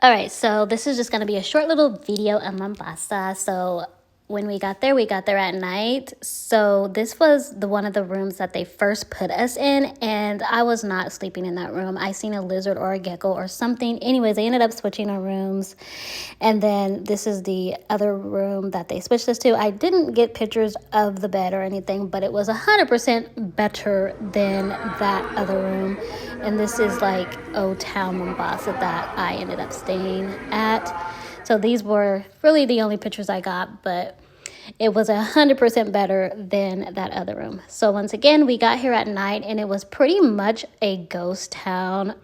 All right, so this is just going to be a short little video of Mombasa. So when we got there at night. So this was one of the rooms that they first put us in, and I was not sleeping in that room. I seen a lizard or a gecko or something. Anyways, they ended up switching our rooms, and then this is the other room that they switched us to. I didn't get pictures of the bed or anything, but it was 100% better than that other room. And this is like Old Town Mombasa that I ended up staying at. So these were really the only pictures I got, but it was 100% better than that other room. So once again, we got here at night, and it was pretty much a ghost town.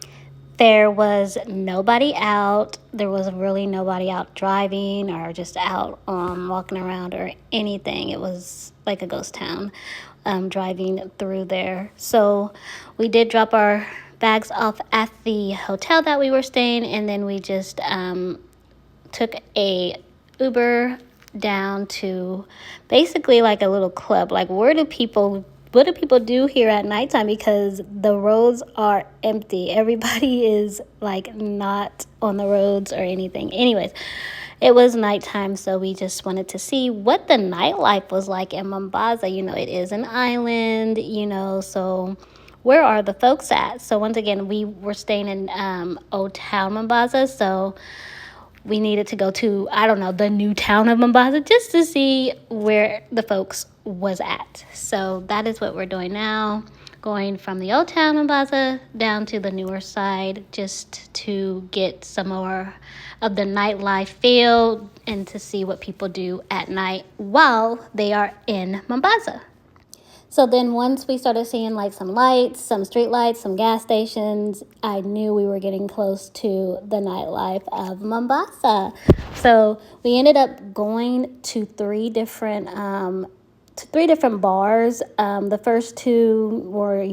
There was nobody out. There was really nobody out driving or just out walking around or anything. It was like a ghost town driving through there. So we did drop our bags off at the hotel that we were staying, and then we just took a Uber down to basically like a little club. Like, what do people do here at nighttime? Because the roads are empty. Everybody is like not on the roads or anything. Anyways, it was nighttime, so we just wanted to see what the nightlife was like in Mombasa. You know, it is an island, so where are the folks at? So once again, we were staying in Old Town Mombasa, so we needed to go to, I don't know, the new town of Mombasa just to see where the folks was at. So that is what we're doing now, going from the old town Mombasa down to the newer side just to get some more of the nightlife feel and to see what people do at night while they are in Mombasa. So then once we started seeing like some lights, some street lights, some gas stations, I knew we were getting close to the nightlife of Mombasa. So we ended up going to three different bars. The first two were,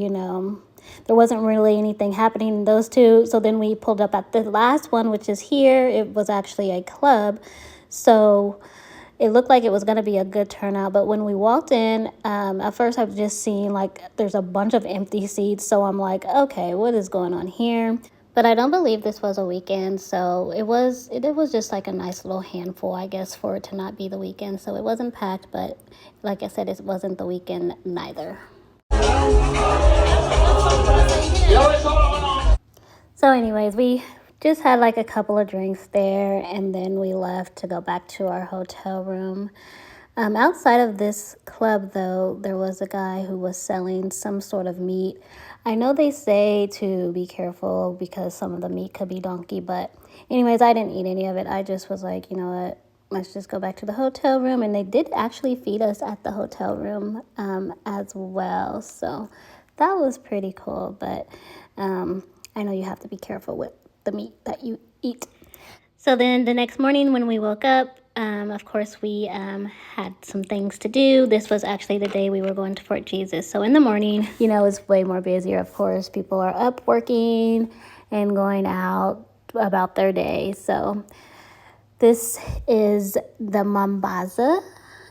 there wasn't really anything happening in those two. So then we pulled up at the last one, which is here. It was actually a club. So it looked like it was going to be a good turnout, but when we walked in, at first I've just seen like there's a bunch of empty seats, so I'm like, okay, what is going on here? But I don't believe this was a weekend, so it was just like a nice little handful, I guess, for it to not be the weekend. So it wasn't packed, but like I said, it wasn't the weekend neither. So anyways, we just had like a couple of drinks there, and then we left to go back to our hotel room. Outside of this club, though, there was a guy who was selling some sort of meat. I know they say to be careful because some of the meat could be donkey, but anyways, I didn't eat any of it. I just was like, you know what, let's just go back to the hotel room. And they did actually feed us at the hotel room as well. So that was pretty cool, but I know you have to be careful with the meat that you eat. So then the next morning when we woke up, of course, we had some things to do. This was actually the day we were going to Fort Jesus. So in the morning, it's way more busier, of course. People are up working and going out about their day. So this is the Mombasa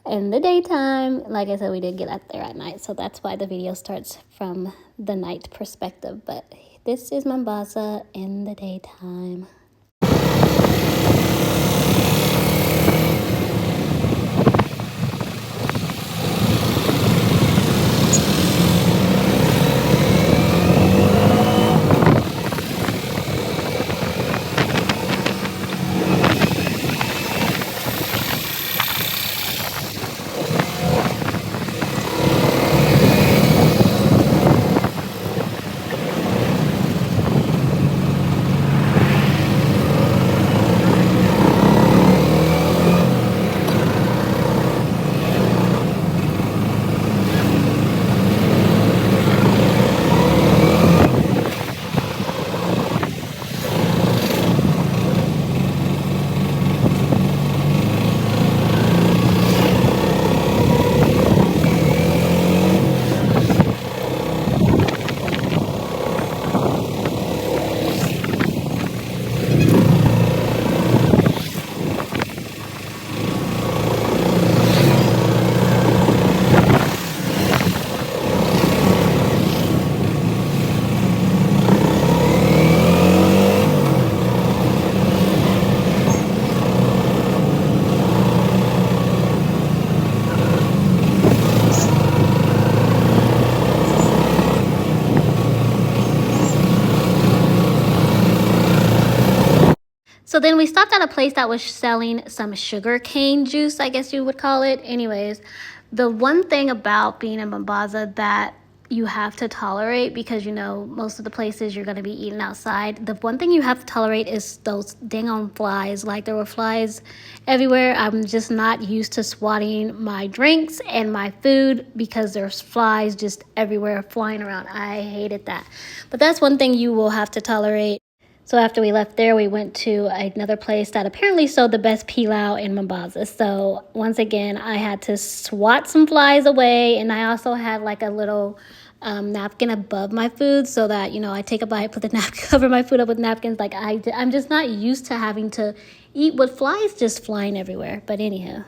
in the daytime. Like I said, we did get out there at night, so that's why the video starts from the night perspective. But this is Mombasa in the daytime. So then we stopped at a place that was selling some sugar cane juice, I guess you would call it. Anyways, the one thing about being in Mombasa that you have to tolerate, because you know most of the places you're going to be eating outside, the one thing you have to tolerate is those dang on flies. Like, there were flies everywhere. I'm just not used to swatting my drinks and my food because there's flies just everywhere flying around. I hated that, but that's one thing you will have to tolerate. So after we left there, we went to another place that apparently sold the best pilau in Mombasa. So once again, I had to swat some flies away, and I also had like a little napkin above my food so that, you know, I take a bite, put the napkin, cover my food up with napkins. Like, I'm just not used to having to eat with flies just flying everywhere. But anyhow.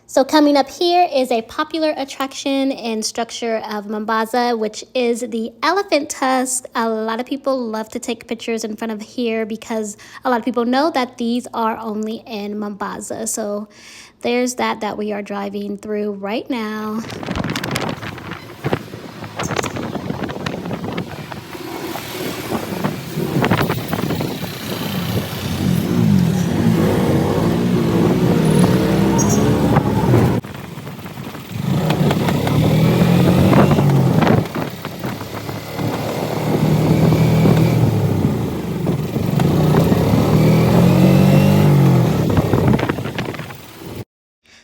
So coming up here is a popular attraction and structure of Mombasa, which is the elephant tusk. A lot of people love to take pictures in front of here because a lot of people know that these are only in Mombasa. So there's that we are driving through right now.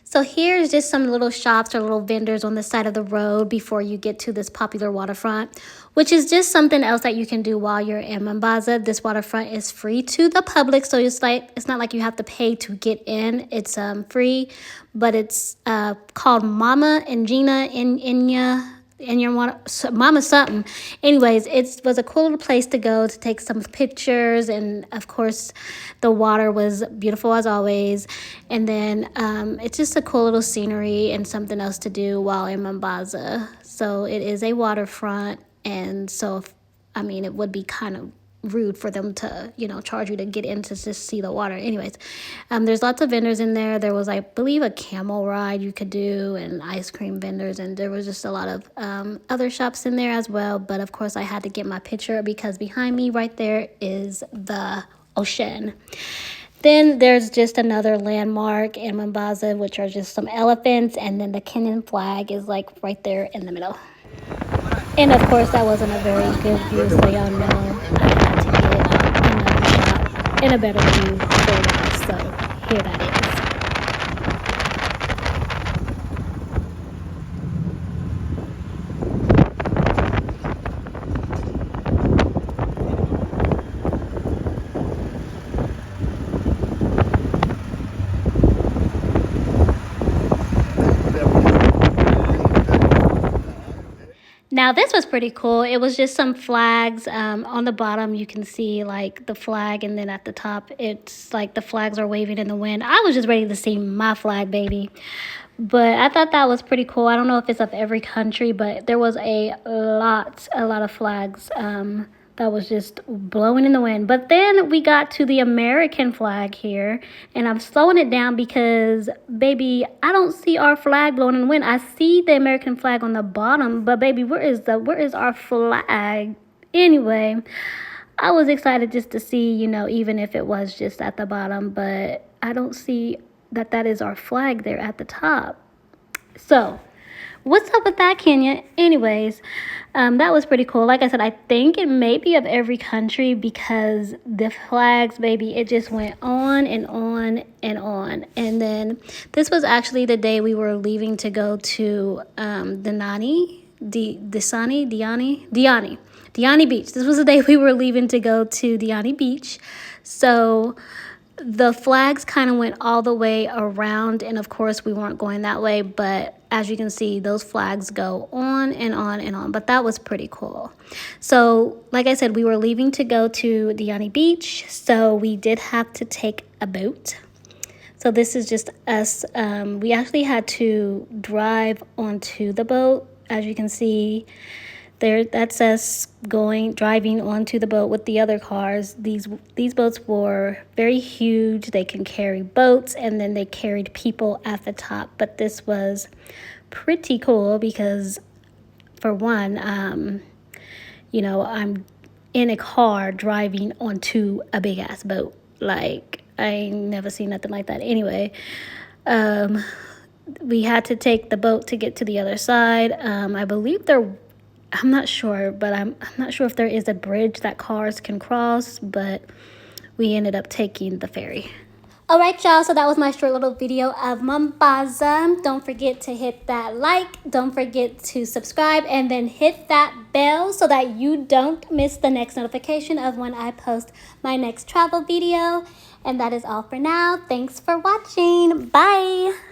So here's just some little shops or little vendors on the side of the road before you get to this popular waterfront, which is just something else that you can do while you're in Mombasa. This waterfront is free to the public, so it's not like you have to pay to get in. It's free, but it's called Mama and Gina in Inya. And your mama something. Anyways, it was a cool little place to go to take some pictures, and of course the water was beautiful as always. And then it's just a cool little scenery and something else to do while in Mombasa. So it is a waterfront, and so I mean, it would be kind of rude for them to, you know, charge you to get in to just see the water. Anyways, there's lots of vendors in there. There was, I believe, a camel ride you could do, and ice cream vendors, and there was just a lot of other shops in there as well. But of course I had to get my picture because behind me right there is the ocean. Then there's just another landmark in Mombasa, which are just some elephants, and then the Kenyan flag is like right there in the middle. And of course, that wasn't a very good view, so y'all know I had to get in a better view for y'all. So here that is. Now this was pretty cool. It was just some flags. On the bottom you can see like the flag, and then at the top it's like the flags are waving in the wind. I was just ready to see my flag, baby. But I thought that was pretty cool. I don't know if it's of every country, but there was a lot of flags that was just blowing in the wind. But then we got to the American flag here, and I'm slowing it down because, baby, I don't see our flag blowing in the wind. I see the American flag on the bottom, but baby, where is our flag? Anyway, I was excited just to see, you know, even if it was just at the bottom, but I don't see that is our flag there at the top. So what's up with that, Kenya? Anyways, that was pretty cool. Like I said, I think it may be of every country because the flags, baby, it just went on and on and on. And then this was actually the day we were leaving to go to Diani Beach. This was the day we were leaving to go to Diani Beach. So the flags kind of went all the way around, and of course we weren't going that way, but as you can see, those flags go on and on and on. But that was pretty cool. So like I said, we were leaving to go to Diani Beach, so we did have to take a boat. So this is just us. We actually had to drive onto the boat. As you can see, there that says driving onto the boat with the other cars. These boats were very huge. They can carry boats, and then they carried people at the top. But this was pretty cool because, for one, you know, I'm in a car driving onto a big ass boat. Like, I ain't never seen nothing like that. Anyway, we had to take the boat to get to the other side. I believe I'm not sure, but I'm not sure if there is a bridge that cars can cross, but we ended up taking the ferry. All right, y'all, so that was my short little video of Mombasa. Don't forget to hit that like, don't forget to subscribe, and then hit that bell so that you don't miss the next notification of when I post my next travel video. And that is all for now. Thanks for watching. Bye.